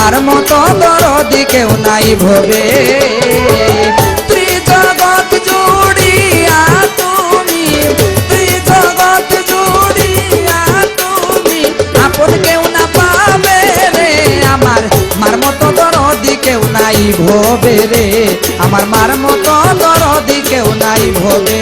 মার মতো দরদি কেউ নাই ভবে। ত্রিজগৎ জুড়িয়া তুমি, ত্রিজগৎ জুড়িয়া তুমি আপন কেউ না পাবে রে। আমার মার মতো দরদি কেউ নাই ভবে রে, আমার মার মতো দরদি কেউ নাই ভবে।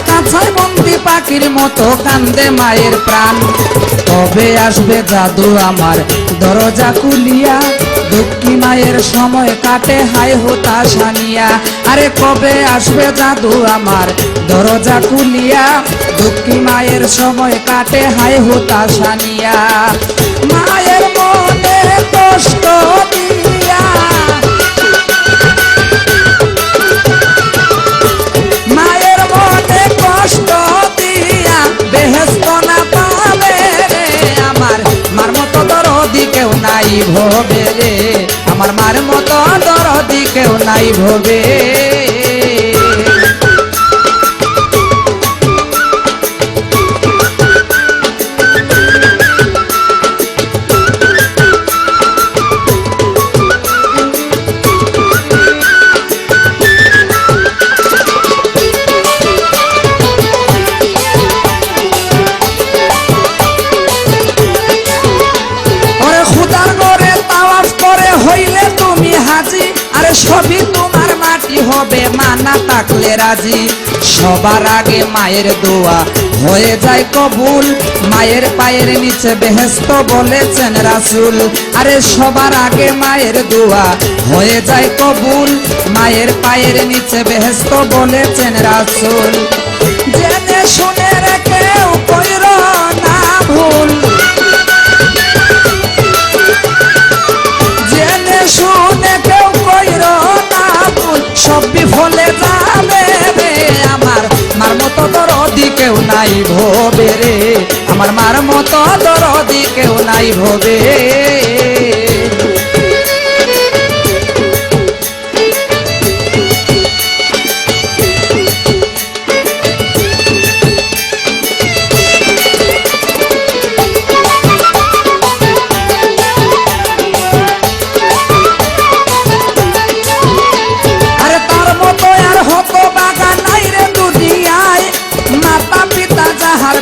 কাছায় বন্দি পাখির মতো কান্দে মায়ের প্রাণ। কবে আসবে জাদু আমার দরজা খুলিয়া, দুঃখী মায়ের সময় কাটে হায় হতাশা নিয়া। আরে কবে আসবে জাদু আমার দরজা খুলিয়া, দুঃখী মায়ের সময় কাটে হায় হতাশা নিয়া। মায়ের মনে কষ্ট দিয়া, মায়ের মনে কষ্ট দিয়া বেহেশত না পাবে রে। আমার মার মতো দরদি কেউ নাই ভবে রে, আমার মার মতো দরদি কেউ নাই ভবে। সবই তোমার মাটি হবে মানা থাকলে রাজি। সবার আগে মায়ের দোয়া হয়ে যায় কবুল, মায়ের পায়ের নিচে বেহেশত বলেছেন রাসূল। আরে সবার আগে মায়ের দোয়া হয়ে যায় কবুল, মায়ের পায়ের নিচে বেহেশত বলেছেন রাসূল। জেনে শুনে কেউ কইরো না ভুল, জেনে শুনে কেউ কইরো না ভুল, সব বিফলে যাবে রে। আমার মার মতো দরদি কেউ নাই ভবে রে, আমার মার মতো দরদি কেউ নাই ভবে।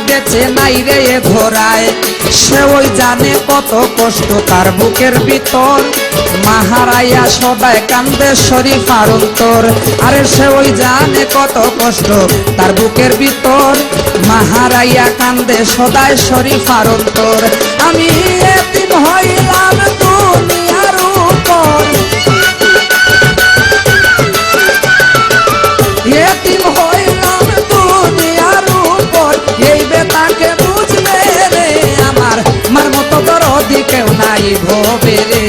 বেঁচে নাই রে ধরায়, সে ওই জানে কত কষ্ট তার বুকের ভিতর। মাহারাইয়া সদায় কান্দে শরীফার অন্তর। আরে সে ওই জানে কত কষ্ট তার বুকের ভিতর, মাহারাইয়া কান্দে সদায় শরীফার অন্তর। আমি এতিম হইলাম দুনিয়ার উপর, এতিম হইলাম দুনিয়ার উপর, এই বেতাকে বুঝবে রে। আমার মার মতো দরদি কেউ নাই ভবে রে,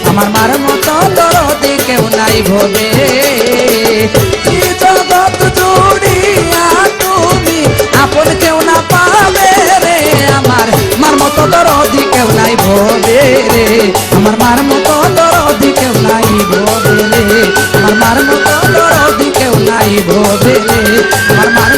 আমার মার মতো দরদি কেউ নাই ভবে। জগৎ জুড়িয়া তুমি আপন কেউ না পাবে রে, আমার মার মতো দরদি কেউ নাই ভবে রে, আমার মার মতো দরদি কেউ নাই ভবে রে, আমার মার মতো দরদি কেউ নাই ভবে রে, আমার মার